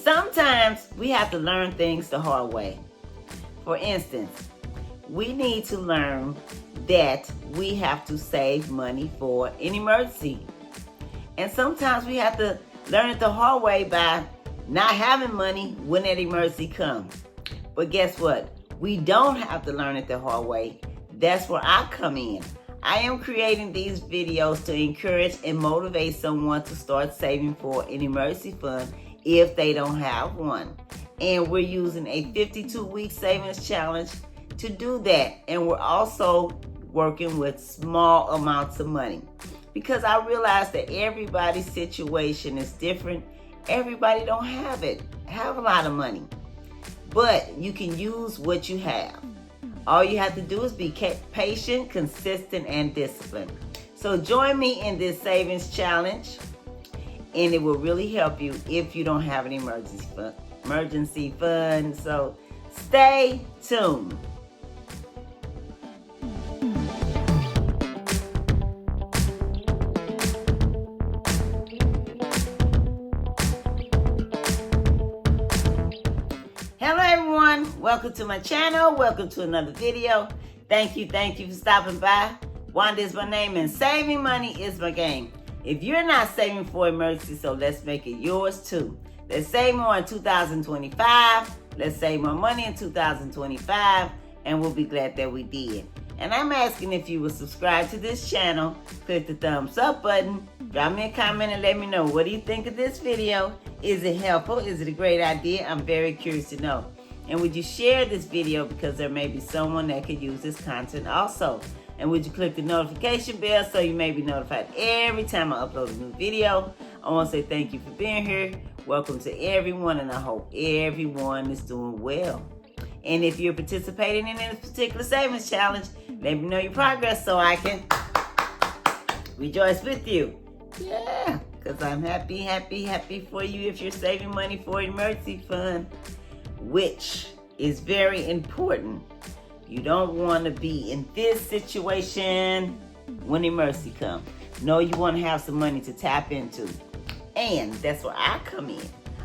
Sometimes we have to learn things the hard way. For instance, we need to learn that we have to save money for an emergency. And sometimes we have to learn it the hard way by not having money when that emergency comes. But guess what? We don't have to learn it the hard way. That's where I come in. I am creating these videos to encourage and motivate someone to start saving for an emergency fund if they don't have one. And we're using a 52-week savings challenge to do that. And we're also working with small amounts of money, because I realize that everybody's situation is different. Everybody don't have a lot of money, but you can use what you have. All you have to do is be patient, consistent, and disciplined. So join me in this savings challenge, and it will really help you if you don't have an emergency fund. So stay tuned. Hello everyone, welcome to my channel, welcome to another video. Thank you for stopping by. Wanda is my name and saving money is my game. If you're not saving for emergency, so let's make it yours too. Let's save more in 2025, let's save more money in 2025, and we'll be glad that we did. And I'm asking if you will subscribe to this channel, click the thumbs up button, drop me a comment and let me know, what do you think of this video? Is it helpful? Is it a great idea? I'm very curious to know. And would you share this video, because there may be someone that could use this content also. And would you click the notification bell so you may be notified every time I upload a new video. I want to say thank you for being here. Welcome to everyone, and I hope everyone is doing well. And if you're participating in this particular savings challenge, let me know your progress so I can rejoice with you. Yeah, because I'm happy for you if you're saving money for an emergency fund, which is very important. You don't want to be in this situation when emergency comes. No, you want to have some money to tap into. And that's where I come in.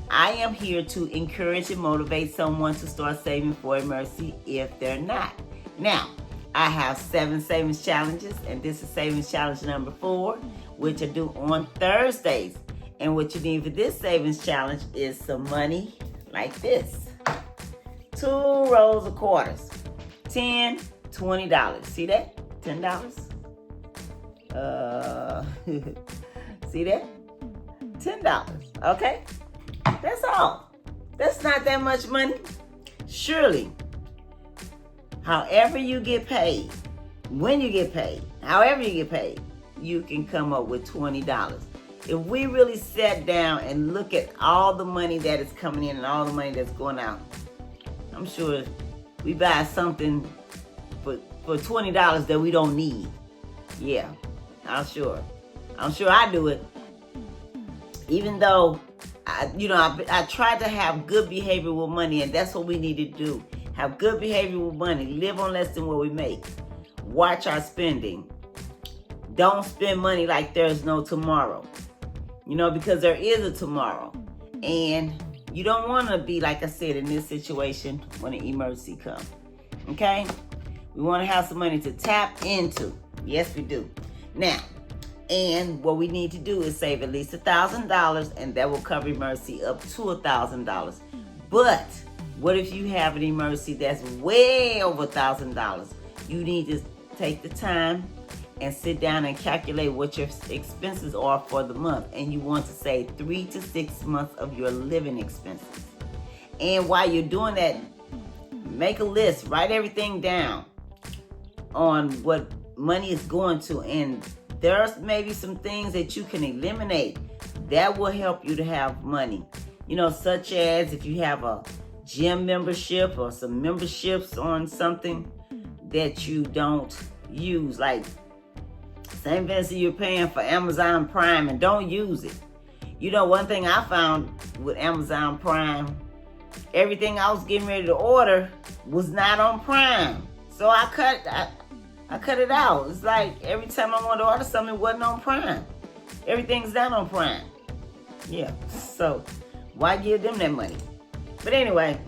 I am here to encourage and motivate someone to start saving for emergency if they're not. Now, I have 7 savings challenges, and this is savings challenge number 4, which I do on Thursdays. And what you need for this savings challenge is some money like this. 2 rolls of quarters. $10, $20. See that? $10. See that? $10. Okay? That's all. That's not that much money. Surely, however you get paid, when you get paid, however you get paid, you can come up with $20. If we really sat down and look at all the money that is coming in and all the money that's going out, I'm sure we buy something for $20 that we don't need. Yeah, I'm sure I do it. Even though I try to have good behavior with money, and that's what we need to do. Have good behavior with money. Live on less than what we make. Watch our spending. Don't spend money like there's no tomorrow. Because there is a tomorrow. And you don't want to be, like I said, in this situation when an emergency comes. Okay? We want to have some money to tap into. Yes, we do. Now, and what we need to do is save at least $1,000, and that will cover emergency up to $1,000. But what if you have an emergency that's way over $1,000? You need to take the time and sit down and calculate what your expenses are for the month. And you want to save 3 to 6 months of your living expenses. And while you're doing that, make a list, write everything down on what money is going to. And there's maybe some things that you can eliminate that will help you to have money. Such as if you have a gym membership or some memberships on something that you don't use, like same thing you're paying for Amazon Prime and don't use it. One thing I found with Amazon Prime, everything I was getting ready to order was not on Prime. So I cut it out. It's like every time I wanted to order something, it wasn't on Prime. Everything's not on Prime. Yeah. So Why give them that money? But anyway,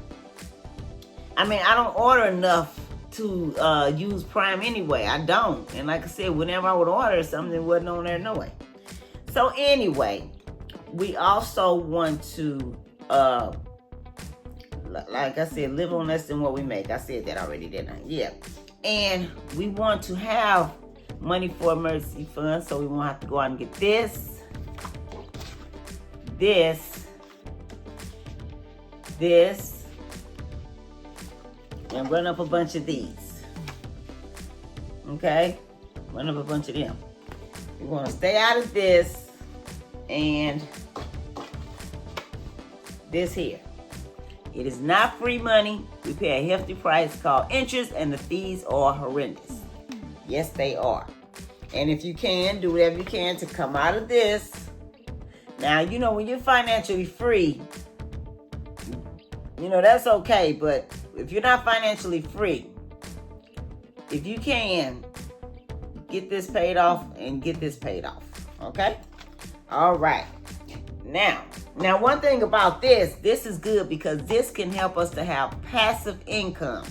I mean, I don't order enough to use Prime anyway. I don't. And like I said, whenever I would order something, it wasn't on there no way. So anyway, we also want to, like I said, live on less than what we make. I said that already, didn't I? Yeah. And we want to have money for emergency funds, so we won't have to go out and get this, and run up a bunch of these. Okay? Run up a bunch of them. We want to stay out of this and this here. It is not free money. We pay a hefty price called interest, and the fees are horrendous. Yes, they are. And if you can, do whatever you can to come out of this. Now, you know, when you're financially free, you know, that's okay. But if you're not financially free, if you can, get this paid off and get this paid off. Okay? All right. Now, one thing about this is good because this can help us to have passive income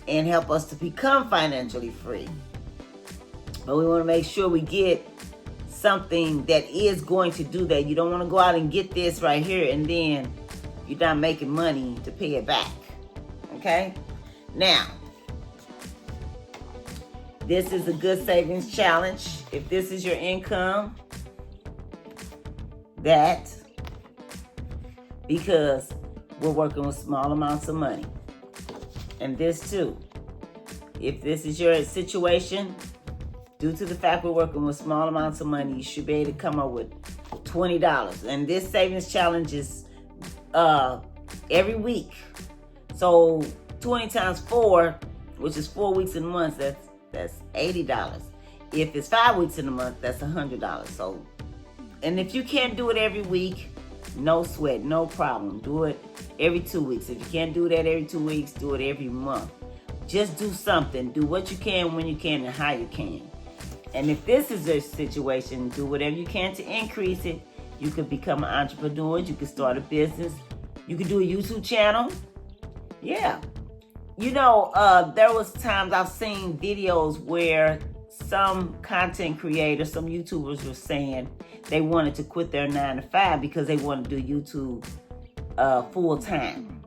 and help us to become financially free. But we want to make sure we get something that is going to do that. You don't want to go out and get this right here and then you're not making money to pay it back. Okay? Now, this is a good savings challenge. If this is your income, that, because we're working with small amounts of money. And this too. If this is your situation, due to the fact we're working with small amounts of money, you should be able to come up with $20. And this savings challenge is every week. So 20 times 4, which is 4 weeks in a month, that's $80. If it's 5 weeks in a month, that's $100. So, and if you can't do it every week, no sweat, no problem. Do it every 2 weeks. If you can't do that every 2 weeks, do it every month. Just do something. Do what you can, when you can, and how you can. And if this is a situation, do whatever you can to increase it. You could become an entrepreneur. You could start a business. You could do a YouTube channel. Yeah. You know, there was times I've seen videos where some content creators, some YouTubers were saying they wanted to quit their 9-to-5 because they wanted to do YouTube full time.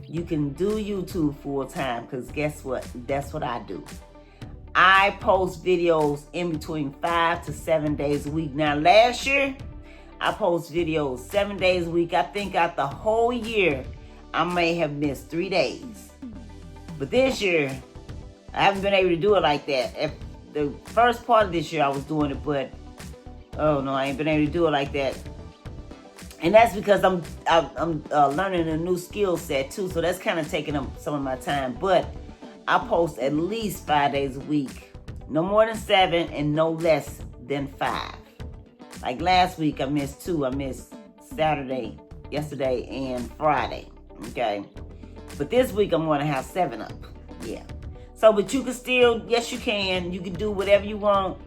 You can do YouTube full time because guess what? That's what I do. I post videos in between 5 to 7 days a week. Now, last year, I post videos 7 days a week. I think out the whole year, I may have missed 3 days. But this year, I haven't been able to do it like that. If the first part of this year, I was doing it, but oh no, I ain't been able to do it like that. And that's because I'm learning a new skill set too, so that's kind of taking up some of my time. But I post at least 5 days a week, no more than 7, and no less than 5. Like last week, I missed 2. I missed Saturday, yesterday, and Friday. Okay. But this week, I'm going to have 7 up. Yeah. So, but you can still, yes, you can. You can do whatever you want.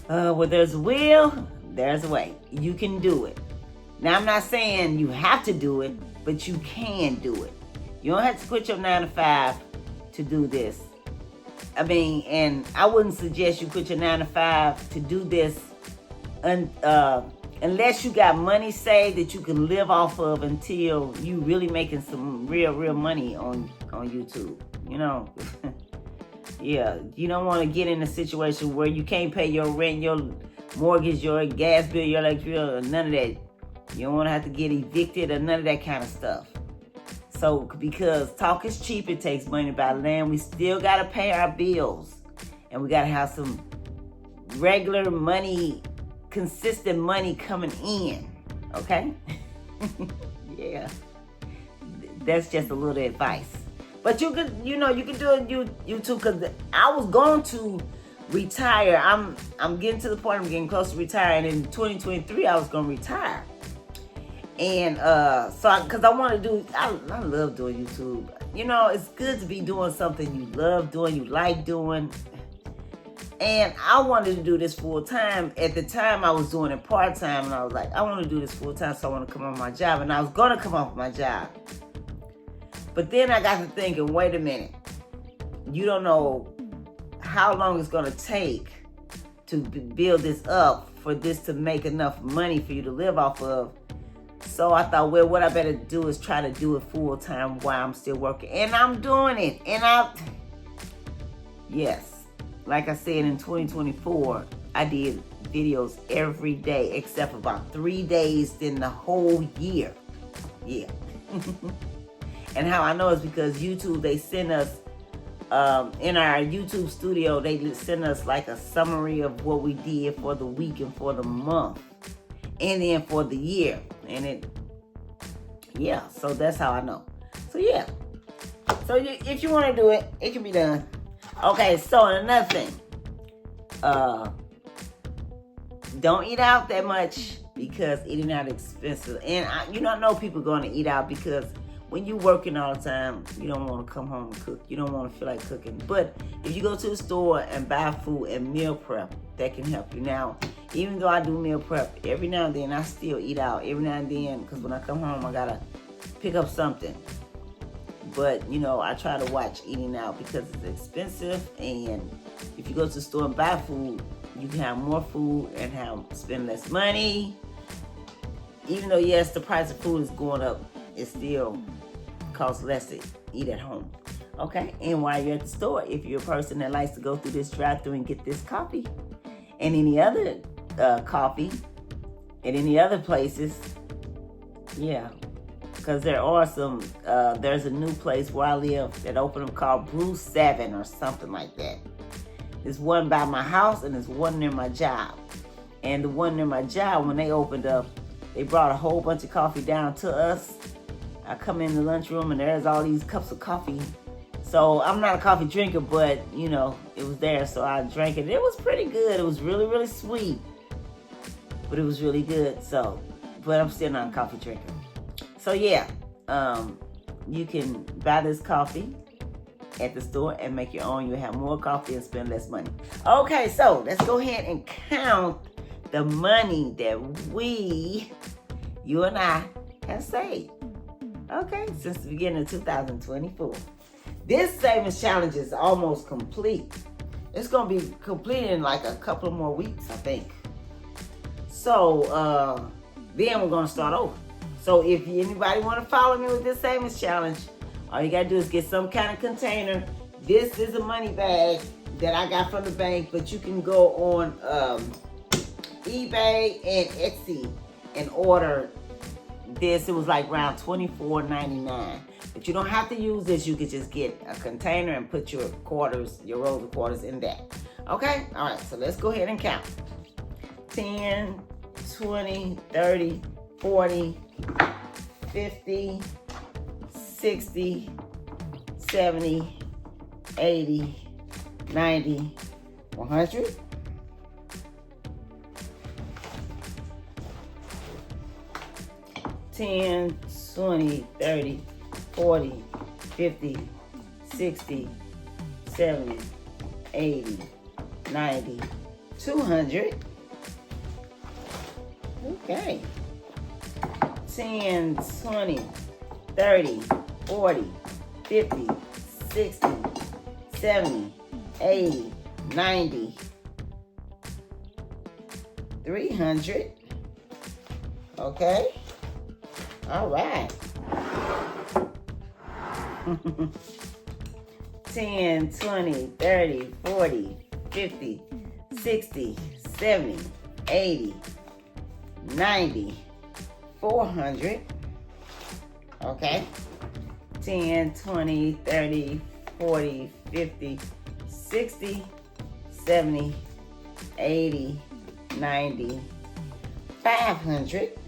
Where there's a will, there's a way. You can do it. Now, I'm not saying you have to do it, but you can do it. You don't have to quit your 9-to-5 to do this. I mean, and I wouldn't suggest you quit your 9-to-5 to do this unless you got money saved that you can live off of until you really making some real money on YouTube. You know, yeah, you don't want to get in a situation where you can't pay your rent, your mortgage, your gas bill, your electric bill, none of that. You don't want to have to get evicted or none of that kind of stuff. So, because talk is cheap, it takes money to buy land. We still got to pay our bills. And we got to have some regular money, consistent money coming in. Okay? Yeah. That's just a little advice. But you could, you know, you could do it YouTube, because I was going to retire. I'm getting to the point, I'm getting close to retiring. In 2023, I was going to retire. And because I want to do, I love doing YouTube. You know, it's good to be doing something you love doing, you like doing. And I wanted to do this full time. At the time, I was doing it part time, and I was like, I want to do this full time, so I want to come off my job. And I was going to come off my job. But then I got to thinking, wait a minute. You don't know how long it's going to take to build this up for this to make enough money for you to live off of. So I thought, well, what I better do is try to do it full time while I'm still working. And I'm doing it. Yes. Like I said, in 2024, I did videos every day except for about 3 days in the whole year. Yeah. And how I know is because YouTube, they send us, in our YouTube studio, they send us like a summary of what we did for the week and for the month. And then for the year. And yeah, so that's how I know. So yeah. So if you want to do it, it can be done. Okay, so another thing. Don't eat out that much because eating out is expensive. And I know people going to eat out because when you're working all the time, you don't want to come home and cook. You don't want to feel like cooking. But if you go to the store and buy food and meal prep, that can help you. Now, even though I do meal prep, every now and then I still eat out. Every now and then, because when I come home, I got to pick up something. But, I try to watch eating out because it's expensive. And if you go to the store and buy food, you can have more food and spend less money. Even though, yes, the price of food is going up, it still costs less to eat at home. Okay? And while you're at the store, if you're a person that likes to go through this drive-thru and get this coffee and any other coffee at any other places, yeah. Because there are there's a new place where I live that opened up called Brew 7 or something like that. There's one by my house and there's one near my job. And the one near my job, when they opened up, they brought a whole bunch of coffee down to us. I come in the lunchroom and there's all these cups of coffee. So I'm not a coffee drinker, but, it was there. So I drank it. It was pretty good. It was really, really sweet. But it was really good. But I'm still not a coffee drinker. So yeah, you can buy this coffee at the store and make your own. You'll have more coffee and spend less money. Okay, so let's go ahead and count the money that you and I have saved. Okay, since the beginning of 2024. This savings challenge is almost complete. It's going to be complete in like a couple of more weeks, I think. So then we're going to start over. So if anybody want to follow me with this savings challenge, all you got to do is get some kind of container. This is a money bag that I got from the bank, but you can go on eBay and Etsy and order this. It was like around $24.99. But you don't have to use this. You could just get a container and put your rolls of quarters in that. Okay? All right, so let's go ahead and count. 10, 20, 30, 40, 50, 60, 70, 80, 90, 100. $10, 20, 30, 40, 50, 60, 70, 80, 90, 200. Okay. 10, 20, 30, 40, 50, 60, 70, 80, 90, 300. Okay. All right. 10, 20, 30, 40, 50, 60, 70, 80, 90, 400. Okay. 10, 20, 30, 40, 50, 60, 70, 80, 90, 500.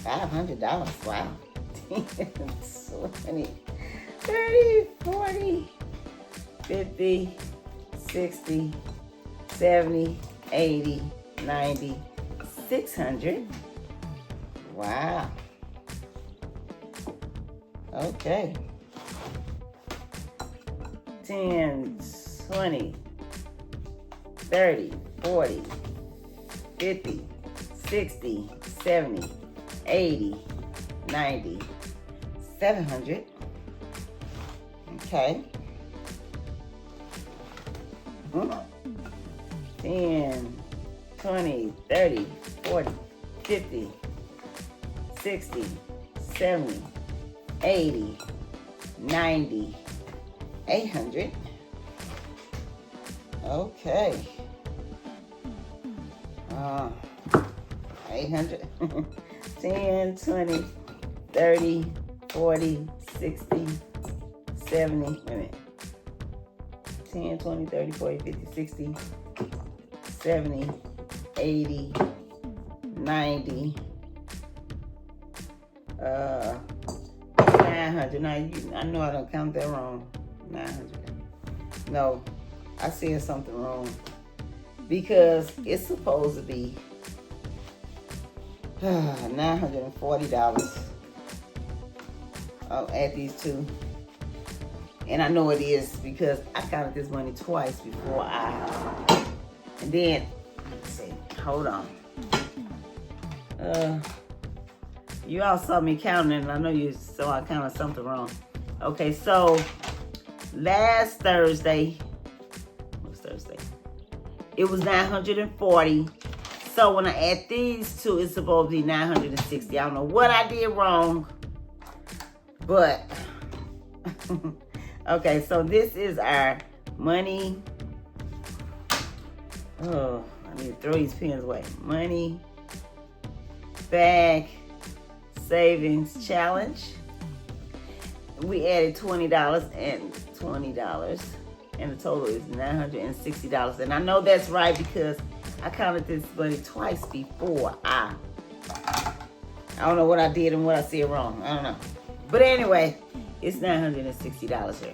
$500. Wow. 10, 20, 30, 40, 50, 60, 70, 80, 90, 600. Wow. Okay. 10, 20, 30, 40, 50, 60, 70, 80, 90, 700. Okay. 10, 20, 30, 40, 50, 60, 70, 80, 90, 800. Okay. 800. 10, 20, 30, 40, 60, 70. Wait a minute. 10, 20, 30, 40, 50, 60, 70, 80, 90, 900. Now, I know I don't count that wrong. 900. No, I said something wrong. Because it's supposed to be $940. I'll add these two. And I know it is because I counted this money twice before and then, let's see, hold on. You all saw me counting, and I know you saw I counted something wrong. Okay, so last Thursday, what's Thursday? It was 940. So when I add these two, it's supposed to be 960. I don't know what I did wrong, but okay, so this is our money. Oh, I need to throw these pens away. Money bag savings challenge. We added $20 and $20, and the total is $960. And I know that's right because I counted this money twice before. I don't know what I did and what I said wrong. I don't know. But anyway, it's $960 here.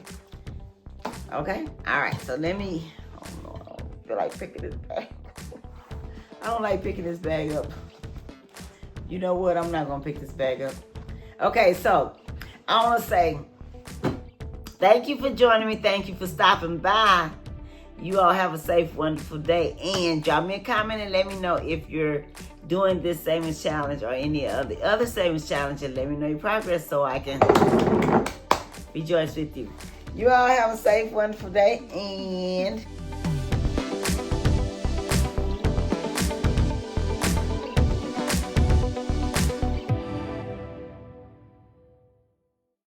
Okay? All right. So let me, oh no, I don't feel like picking this bag. I don't like picking this bag up. You know what? I'm not going to pick this bag up. Okay, so I want to say thank you for joining me. Thank you for stopping by. You all have a safe, wonderful day. And drop me a comment and let me know if you're doing this savings challenge or any of the other savings challenge, and let me know your progress so I can rejoice with you. You all have a safe, wonderful day, and